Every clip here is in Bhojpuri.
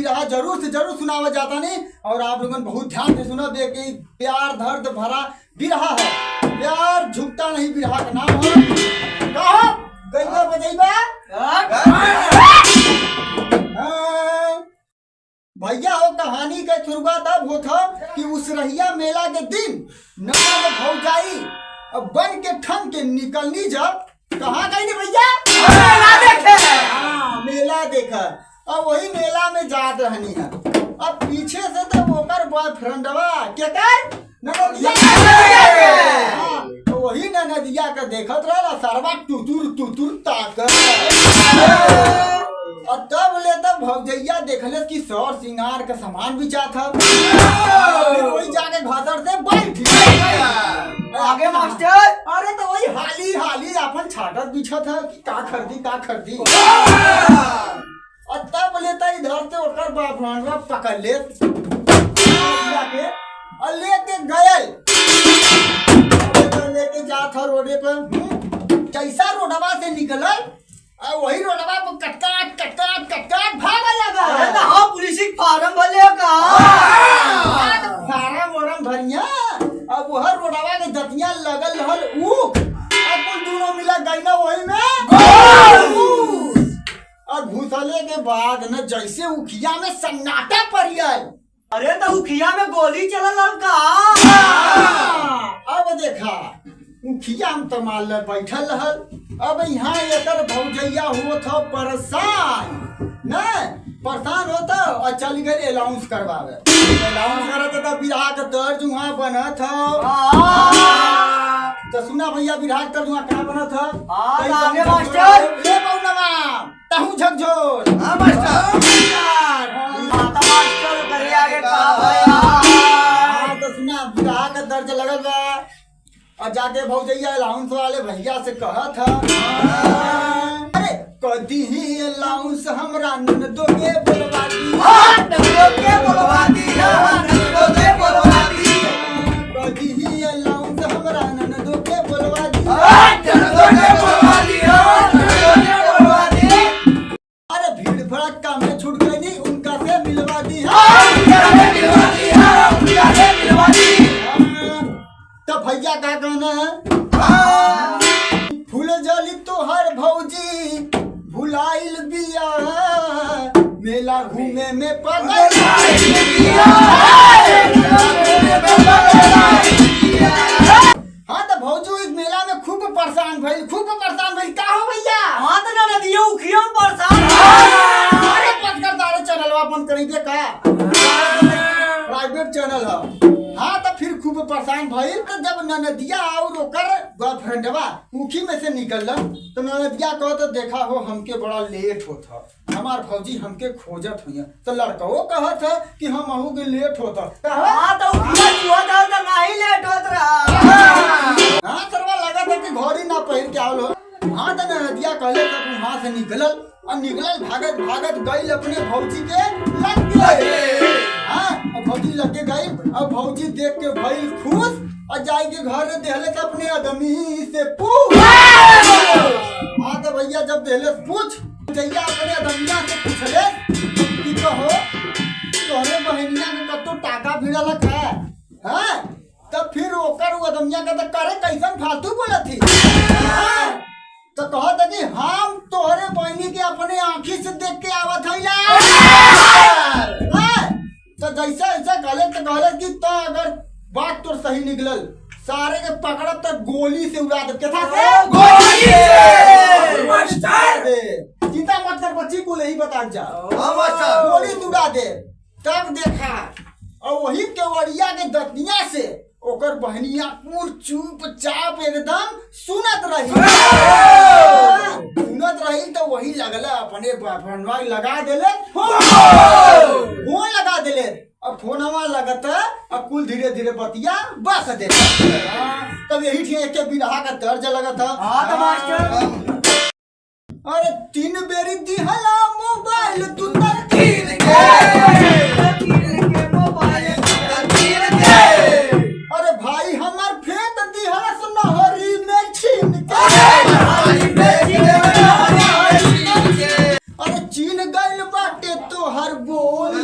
बिरहा जरूर से जरूर सुनावा जाता नहीं। और आप लोगों बहुत ध्यान से सुनो दे कि प्यार दर्द भरा बिरहा है। प्यार झुकता नहीं बिरहा का नाम है। कहा गईबा बजैबा भैया हो। कहानी का शुरुआत अब होता कि उस रहिया मेला के दिन नगर में भौजाई अब बन के ठन के निकलनी जब कहाँ गई नी भैया? मेला देखे। हाँ मेला देखा। अब वही मेला में जात रहनी है। अब पीछे से तो ओकर बॉयफ्रेंडवा क्या कर नदिया तो वही नदिया का देखत रहा सरवा टुतुर ताकर। और तब ले तब भौजैया देखले कि सौर सिंगार का सामान बिचा था। वही जाके घसर से बैठ आगे मास्टर। अरे तो वही हाली अपन छाटत बिछा था कि का खरीदी। और तब लेता इधर से ओकर बापरानवा पकड़ ले और लेके गयल लेके जात था रोडे पर। कैसा रोडवा से निकलल वही रोडवा पर कटकाट भागा लगा। अरे तो हाँ पुलिस फार्म भले का फार्म भरिया। अब वह रोडवा के दतिया लगल रहल ऊख। अब कुल दोनों मिला गई ना वही में और घुसले के बाद न जैसे उखिया में सन्नाटा परियल। अरे तो उखिया में गोली चलल लड़का। अब देखा उखिया में तमाल बैठल रहल। अब यहाँ एकर भौजैया हुआ था परेशान होता और चल गए अलाउंस करवावे। अलाउंस करत तो बिरहा का दर्ज वहाँ बना था। तो सुना भैया बिरहा का दर्ज वहाँ कहाँ बना था? आगे मास्टर ले पौनवा तहु झकझोर। हाँ मास्टर माता मास्टर करे आगे का भैया। तो सुना बिरहा का दर्ज लगल बा और जाके भौजैया अलाउंस वाले भैया से कहा था अरे कदी ही अलाउंस हमरा ननदो के बोलवा दी। ननदो के बोलवा दी ननदो के बोलवा दी। कदी ही अलाउंस हमरा ननदो के बोलवा दी ननदो के बोलवा दी ननदो के बोलवा दी। अरे भीड़ भड़का में छूट गई नहीं उनका से मिलवा दी। तो भैया का कहना है फूल जली तो हर भौजी भुलाइल बिया मेला घूमे में पगल। हाँ तो भौजू इस मेला में खूब परेशान भइल का हो भैया? हाँ तो ना नदियों उखियों परेशान। अरे पत्थर तारे चैनल अपन करीबे का प्राइवेट चैनल है। हाँ तो फिर खूब परेशान भइल। तो जब ननदिया और ओकर बॉयफ्रेंडवा उखी में से निकल तो ननदिया कहो तो देखा हो हमके बड़ा लेट होता हमार भौजी हमके खोजत हुई। तो लड़का वो कहत है कि हम आहू के लेट होता। हाँ तो नहीं लेट होत रहा। हाँ सरवा लगा था कि घोड़ी ना पहिर के आवल हो। हाँ तो ननदिया कहले तब वहाँ से निकलल और भागत गई अपने भौजी के लग गए। हाँ भौजी लगे गई। अब भौजी देख के भइल खुश और जाए के घर देहले तो अपने आदमी से पूछ। हाँ तो भैया जब देहले पूछ भैया अपने आदमिया से पूछले कि कहो तोहरे बहनिया के कतो टाका भिड़ल है? हाँ तब फिर ओकर आदमिया के तो करे कैसन फालतू बोलत थी। तो कहत है कि हम तोहरे बहनी के अपने आँखी से देख के आवत है। तो जैसा ऐसा कहले कि तो अगर बात तो सही निकलल सारे के पकड़ब तो गोली से उड़ा दे। कैसा से? गोली से मास्टर चिंता मत कर बच्ची को यही बता जा। हाँ मास्टर गोली से उड़ा दे। तब देखा और वही केवड़िया के दतिया से ओकर बहनिया पूर चुपचाप एकदम सुनत रही। तो वही लगला अपने बॉयफ्रेंडवा लगा देले फोन लगा देले। अब फोनवा लगता अब कुल धीरे धीरे बतिया बस दे। तब यही ठीक के बिरहा का दर्ज लगा था। हाँ तो मास्टर अरे 3 बेरी दिहला मोबाइल तू तर अरे भाई हमार फेंक दिहला सुनहरी में छीन के। अरे चीन गइल बाटे तो हर बोल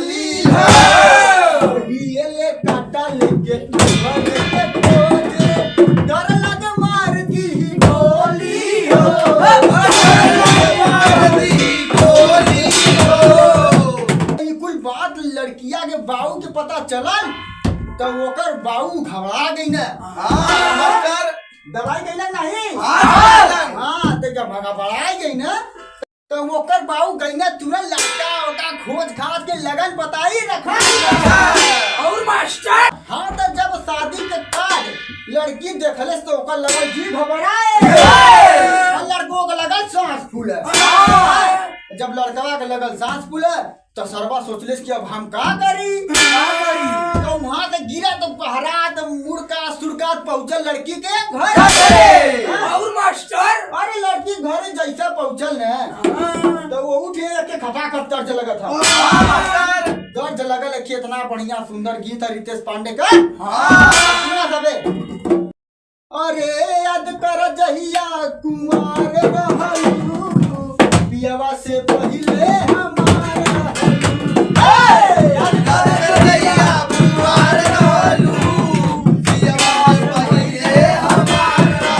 तो ओकर बाऊ घबरा गई ना। हाँ मास्टर। दवाई गई ना नहीं। हाँ तो जब घबरा गई ना तो ओकर बाऊ गई ना तुरंत लड़का ओका खोज खाज के लगन बताई रखा। और मास्टर। हाँ तो जब शादी के बाद लड़की देखले तो ओकर लगल जी घबराए और लड़कों के लगल सांस फूले। जब लड़कवा के लगल सांस फूले तो सरवा सोचले कि अब हम का करी। तो वहां से गिरा तो पहरा तो मुड़का सुड़का पहुंचल लड़की के घर। और मास्टर। अरे लड़की घर जैसा पहुंचल ने तो वो उठे के खटाखट दर्द लगा था। दर्द लगल कि इतना बढ़िया सुंदर गीत है रितेश पांडे का। सुना सबे। अरे याद कर जहिया कुमार रहलू पियवा से पहिले हमारा याद कर जहिया कुमार रहलू पियवा से पहिले हमारा।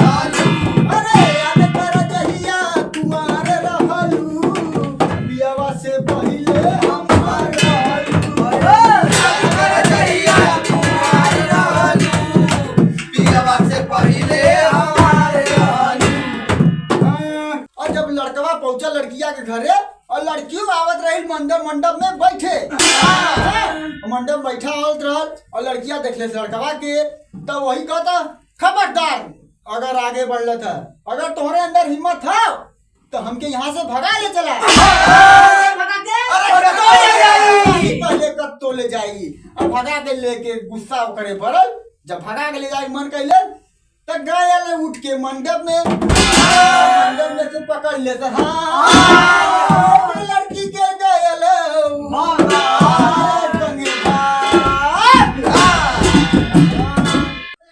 अरे याद कर जहिया कुमार रहलू पियवा से पहिले हमारा। याद कर जहिया कुमार रहलू पियवा से पहिले हमारे रहलू। और जब लड़कवा पहुंचा लड़किया के घरे और लड़कियों आवत रही मंडप में बैठे। मंडप बैठा आवत रहल और लड़किया देख ले लड़कवा के तो वही कहता खबरदार अगर आगे बढ़ था अगर तुम्हारे अंदर हिम्मत था तो हमके यहाँ से भगा ले चला। पहले कब तो ले जाई और भगा के लेके गुस्सा करे पड़ल। जब भगा के ले जाए मन कैले तो गए उठ के मंडप में से पकड़ लेता। हाँ लड़की के गए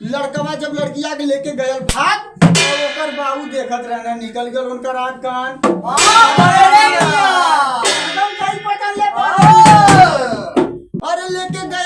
लड़कवा जब लड़किया के लेके गए भाग तो ओकर बाबू देखत रहना निकल गल उनकर आँख कान। एकदम सही पकड़ ले। अरे लेके गए